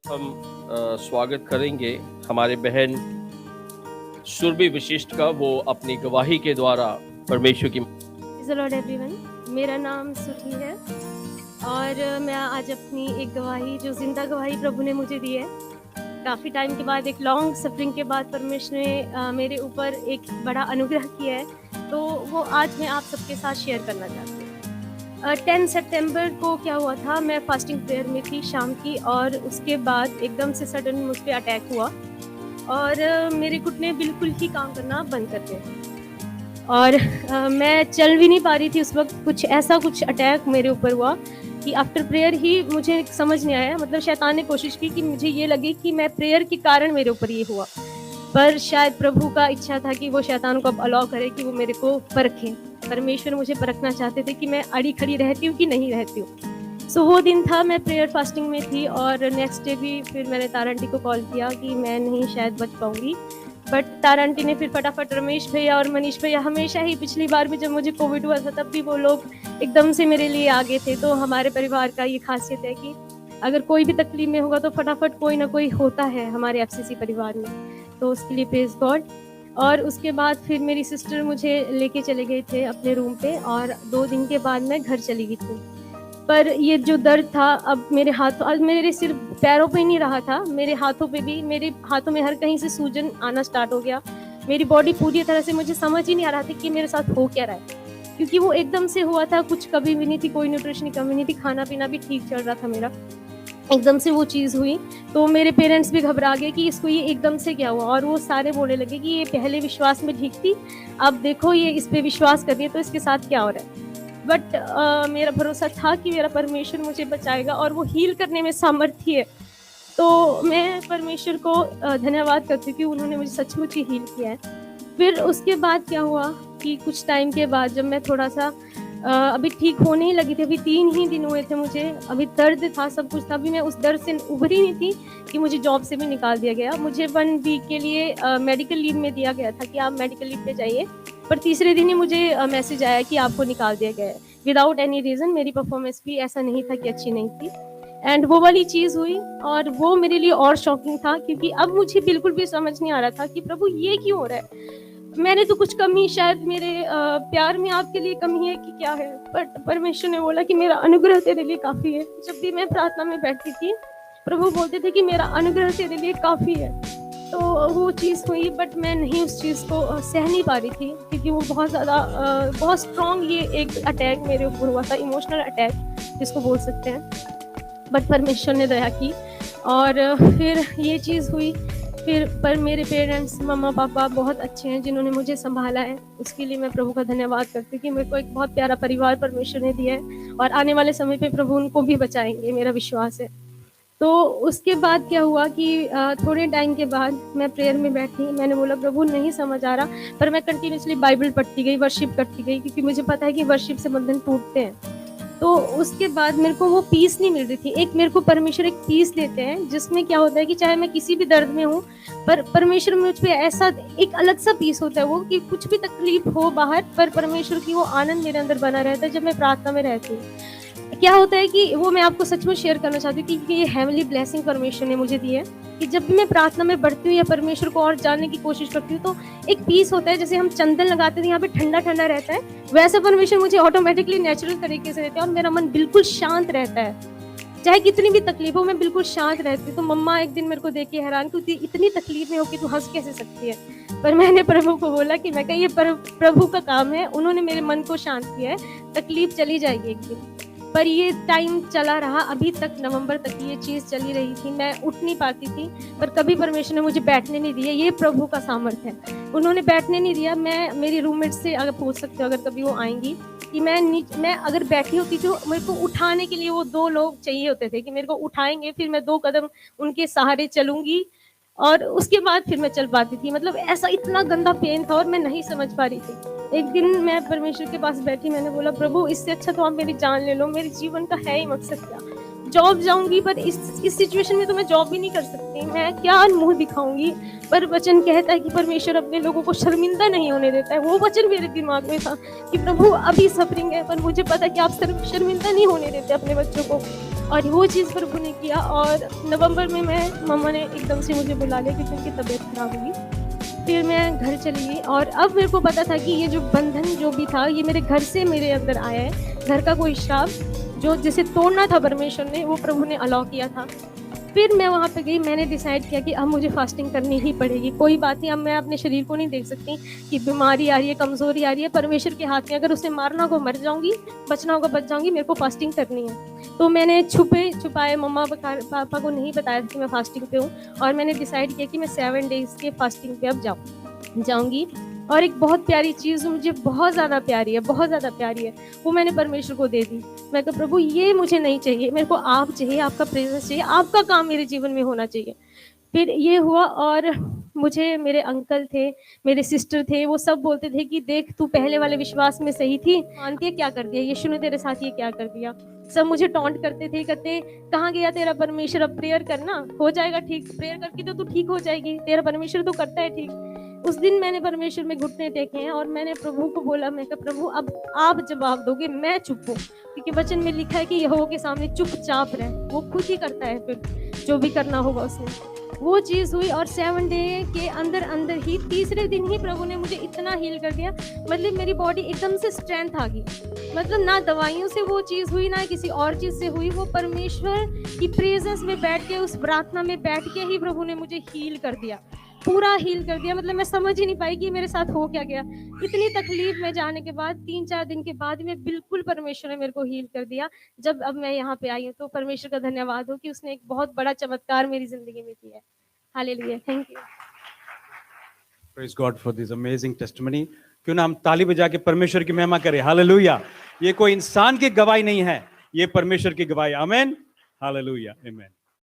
हम स्वागत करेंगे हमारे बहन सुरभि विशिष्ट का, वो अपनी गवाही के द्वारा परमेश्वर की। Praise the Lord everyone. मेरा नाम सुरभि है और मैं आज अपनी एक गवाही, जो ज़िंदा गवाही प्रभु ने मुझे दी है, काफ़ी टाइम के बाद, एक लॉन्ग सफ़रिंग के बाद परमेश्वर ने मेरे ऊपर एक बड़ा अनुग्रह किया है, तो वो आज मैं आप सबके साथ शेयर करना चाहती हूँ। 10 सितंबर को क्या हुआ था, मैं फास्टिंग प्रेयर में थी शाम की, और उसके बाद एकदम से सडन मुझ पे अटैक हुआ और मेरे घुटने बिल्कुल ही काम करना बंद कर दिए और मैं चल भी नहीं पा रही थी उस वक़्त। कुछ अटैक मेरे ऊपर हुआ कि आफ्टर प्रेयर ही मुझे समझ नहीं आया, मतलब शैतान ने कोशिश की कि मुझे ये लगे कि मैं प्रेयर के कारण मेरे ऊपर ये हुआ, पर शायद प्रभु का इच्छा था कि वो शैतान को अब अलाउ करे कि वो मेरे को परखे। परमेश्वर मुझे परखना चाहते थे कि मैं अड़ी खड़ी रहती हूँ कि नहीं रहती हूँ। सो वो दिन था, मैं प्रेयर फास्टिंग में थी और नेक्स्ट डे भी फिर मैंने तारा आंटी को कॉल किया कि मैं नहीं शायद बच पाऊंगी, बट तारा आंटी ने फिर फटाफट रमेश भैया और मनीष भैया, हमेशा ही पिछली बार भी जब मुझे कोविड हुआ था तब भी वो लोग एकदम से मेरे लिए आगे थे। तो हमारे परिवार का ये खासियत है कि अगर कोई भी तकलीफ में होगा तो फटाफट कोई ना कोई होता है हमारे एफसीसी परिवार में, तो उसके लिए प्रेज गॉड। और उसके बाद फिर मेरी सिस्टर मुझे लेके चले गए थे अपने रूम पे और 2 दिन के बाद मैं घर चली गई थी। पर ये जो दर्द था, अब मेरे हाथों, आज मेरे सिर्फ पैरों पे नहीं रहा था, मेरे हाथों पे भी, मेरे हाथों में हर कहीं से सूजन आना स्टार्ट हो गया। मेरी बॉडी पूरी तरह से, मुझे समझ ही नहीं आ रहा था कि मेरे साथ हो क्या रहा है, क्योंकि वो एकदम से हुआ था, कुछ कभी भी नहीं थी, कोई न्यूट्रिशन की कमी नहीं थी, खाना पीना भी ठीक चल रहा था मेरा। एकदम से वो चीज़ हुई तो मेरे पेरेंट्स भी घबरा गए कि इसको ये एकदम से क्या हुआ, और वो सारे बोलने लगे कि ये पहले विश्वास में ठीक थी, अब देखो ये इस पे विश्वास कर रही है तो इसके साथ क्या हो रहा है। बट मेरा भरोसा था कि मेरा परमेश्वर मुझे बचाएगा और वो हील करने में सामर्थ्य है। तो मैं परमेश्वर को धन्यवाद करती हूँ कि उन्होंने मुझे सचमुच ही हील किया है। फिर उसके बाद क्या हुआ कि कुछ टाइम के बाद जब मैं थोड़ा-सा अभी ठीक होने ही लगी थी, अभी 3 ही दिन हुए थे मुझे, अभी दर्द था, सब कुछ था, अभी मैं उस दर्द से उभरी नहीं थी कि मुझे जॉब से भी निकाल दिया गया। मुझे 1 वीक के लिए मेडिकल लीव में दिया गया था कि आप मेडिकल लीव पे जाइए, पर तीसरे दिन ही मुझे मैसेज आया कि आपको निकाल दिया गया है, विदाउट एनी रीज़न। मेरी परफॉर्मेंस भी ऐसा नहीं था कि अच्छी नहीं थी, एंड वो वाली चीज़ हुई और वो मेरे लिए और शॉकिंग था, क्योंकि अब मुझे बिल्कुल भी समझ नहीं आ रहा था कि प्रभु ये क्यों हो रहा है? मैंने तो कुछ कमी, शायद मेरे प्यार में आपके लिए कमी है कि क्या है, बट परमेश्वर ने बोला कि मेरा अनुग्रह तेरे लिए काफ़ी है। जब भी मैं प्रार्थना में बैठती थी, प्रभु बोलते थे कि मेरा अनुग्रह तेरे लिए काफ़ी है। तो वो चीज़ हुई, बट मैं नहीं उस चीज़ को सह नहीं पा रही थी, क्योंकि वो बहुत ज़्यादा बहुत स्ट्रॉन्ग ये एक अटैक मेरे ऊपर हुआ था, इमोशनल अटैक जिसको बोल सकते हैं। बट परमेश्वर ने दया की और फिर ये चीज़ हुई। फिर पर मेरे पेरेंट्स, मम्मा पापा बहुत अच्छे हैं जिन्होंने मुझे सँभाला है, उसके लिए मैं प्रभु का धन्यवाद करती हूँ कि मेरे को एक बहुत प्यारा परिवार परमेश्वर ने दिया है और आने वाले समय पे प्रभु उनको भी बचाएँगे, मेरा विश्वास है। तो उसके बाद क्या हुआ कि थोड़े टाइम के बाद मैं प्रेयर में बैठी, मैंने बोला प्रभु नहीं समझ आ रहा, पर मैं कंटिन्यूअसली बाइबल पढ़ती गई, वर्शिप करती गई, क्योंकि मुझे पता है कि वर्शिप से बंधन टूटते हैं। तो उसके बाद मेरे को वो पीस नहीं मिल रही थी। एक मेरे को परमेश्वर एक पीस देते हैं जिसमें क्या होता है कि चाहे मैं किसी भी दर्द में हूँ, पर परमेश्वर मुझ पे ऐसा एक अलग सा पीस होता है वो, कि कुछ भी तकलीफ हो बाहर, पर परमेश्वर की वो आनंद मेरे अंदर बना रहता है जब मैं प्रार्थना में रहती हूँ। क्या होता है कि वो मैं आपको सच में शेयर करना चाहती हूँ कि ये हेवनली ब्लेसिंग परमेश्वर ने मुझे दी है, कि जब भी मैं प्रार्थना में बढ़ती हूँ या परमेश्वर को और जानने की कोशिश करती हूँ, तो एक पीस होता है, जैसे हम चंदन लगाते थे यहाँ पे ठंडा ठंडा रहता है, वैसा परमेश्वर मुझे ऑटोमेटिकली नेचुरल तरीके से देता है और मेरा मन बिल्कुल शांत रहता है। चाहे कितनी भी तकलीफ हो, मैं बिल्कुल शांत रहती हूँ। तो मम्मा एक दिन मेरे को देख के हैरान कि इतनी तकलीफ में हो कि तू हंस कैसे सकती है, पर मैंने प्रभु को बोला कि मैं कहा ये प्रभु का काम है, उन्होंने मेरे मन को शांत किया है, तकलीफ चली जाएगी एक दिन। पर ये टाइम चला रहा, अभी तक नवंबर तक ये चीज़ चली रही थी, मैं उठ नहीं पाती थी, पर कभी परमेश्वर ने मुझे बैठने नहीं दिया। ये प्रभु का सामर्थ्य है, उन्होंने बैठने नहीं दिया। मैं मेरी रूममेट से अगर पूछ सकते हो, अगर कभी वो आएंगी, कि मैं अगर बैठी होती तो मेरे को उठाने के लिए वो 2 लोग चाहिए होते थे, कि मेरे को उठाएंगे, फिर मैं 2 कदम उनके सहारे चलूंगी और उसके बाद फिर मैं चल पाती थी। मतलब ऐसा इतना गंदा पेन था और मैं नहीं समझ पा रही थी। एक दिन मैं परमेश्वर के पास बैठी, मैंने बोला प्रभु इससे अच्छा तो आप मेरी जान ले लो, मेरे जीवन का है ही मकसद क्या? जॉब जाऊंगी, पर इस सिचुएशन में तो मैं जॉब भी नहीं कर सकती, मैं क्या मुंह दिखाऊंगी। पर वचन कहता है कि परमेश्वर अपने लोगों को शर्मिंदा नहीं होने देता है। वो वचन मेरे दिमाग में था कि प्रभु अभी सफरिंग है, पर मुझे पता कि आप शर्मिंदा नहीं होने देते अपने बच्चों को। और वो चीज़ प्रभु ने किया। और नवंबर में मम्मा ने एकदम से मुझे बुला लिया क्योंकि उनकी तबीयत खराब हुई। फिर मैं घर चली गई और अब मेरे को पता था कि ये जो बंधन जो भी था ये मेरे घर से मेरे अंदर आया है। घर का कोई श्राप जो जिसे तोड़ना था परमेश्वर ने, वो प्रभु ने अलाउ किया था। फिर मैं वहाँ पे गई, मैंने डिसाइड किया कि अब मुझे फास्टिंग करनी ही पड़ेगी। कोई बात नहीं, अब मैं अपने शरीर को नहीं देख सकती कि बीमारी आ रही है, कमज़ोरी आ रही है, परमेश्वर के हाथ में। अगर उसे मारना होगा मर जाऊंगी, बचना होगा बच जाऊंगी, मेरे को फास्टिंग करनी है। तो मैंने छुपाए मम्मा पापा को नहीं बताया कि मैं फास्टिंग पे हूँ। और मैंने डिसाइड किया कि मैं 7 डेज़ के फास्टिंग पे अब जाऊँगी। और एक बहुत प्यारी चीज़ मुझे बहुत ज़्यादा प्यारी है, वो मैंने परमेश्वर को दे दी। मैं कहा प्रभु ये मुझे नहीं चाहिए, मेरे को आप चाहिए, आपका प्रेजेंस चाहिए, आपका काम मेरे जीवन में होना चाहिए। फिर ये हुआ और मुझे मेरे अंकल थे, मेरे सिस्टर थे, वो सब बोलते थे कि देख तू पहले वाले विश्वास में सही थी, मानती है क्या कर दिया, यीशु ने तेरे साथ ये क्या कर दिया। सब मुझे टॉन्ट करते थे, कहते कहाँ गया तेरा परमेश्वर, अब प्रेयर करना हो जाएगा ठीक, प्रेयर करके तो तू ठीक हो जाएगी, तेरा परमेश्वर तो करता है ठीक। उस दिन मैंने परमेश्वर में घुटने टेके हैं और मैंने प्रभु को बोला, मैं कहा प्रभु अब आप जवाब दोगे, मैं चुप हूँ, क्योंकि वचन में लिखा है कि यहोवा के सामने चुपचाप रहे, वो खुद ही करता है फिर जो भी करना होगा उसने। वो चीज़ हुई और 7 डे के अंदर ही तीसरे दिन ही प्रभु ने मुझे इतना हील कर दिया, मतलब मेरी बॉडी एकदम से स्ट्रेंथ आ गई। मतलब ना दवाइयों से वो चीज़ हुई ना किसी और चीज़ से हुई, वो परमेश्वर की प्रेजेंस में बैठ के, उस प्रार्थना में बैठ के ही प्रभु ने मुझे हील कर दिया, पूरा हील कर दिया। मतलब मैं समझ ही नहीं पाई कि मेरे साथ हो क्या गया। इतनी तकलीफ में जाने के बाद 3-4 दिन के बाद में बिल्कुल परमेश्वर ने मेरे को हील कर दिया। जब अब मैं यहाँ पे आई हूँ तो परमेश्वर का धन्यवाद हो कि उसने एक बहुत बड़ा चमत्कार मेरी जिंदगी में किया है। Hallelujah, thank you. Praise God for this amazing testimony. क्यों ना हम ताली बजा के परमेश्वर की महिमा करें। हालेलुया। ये कोई इंसान की गवाही नहीं है, ये परमेश्वर की गवाही। आमीन, हालेलुया, आमीन।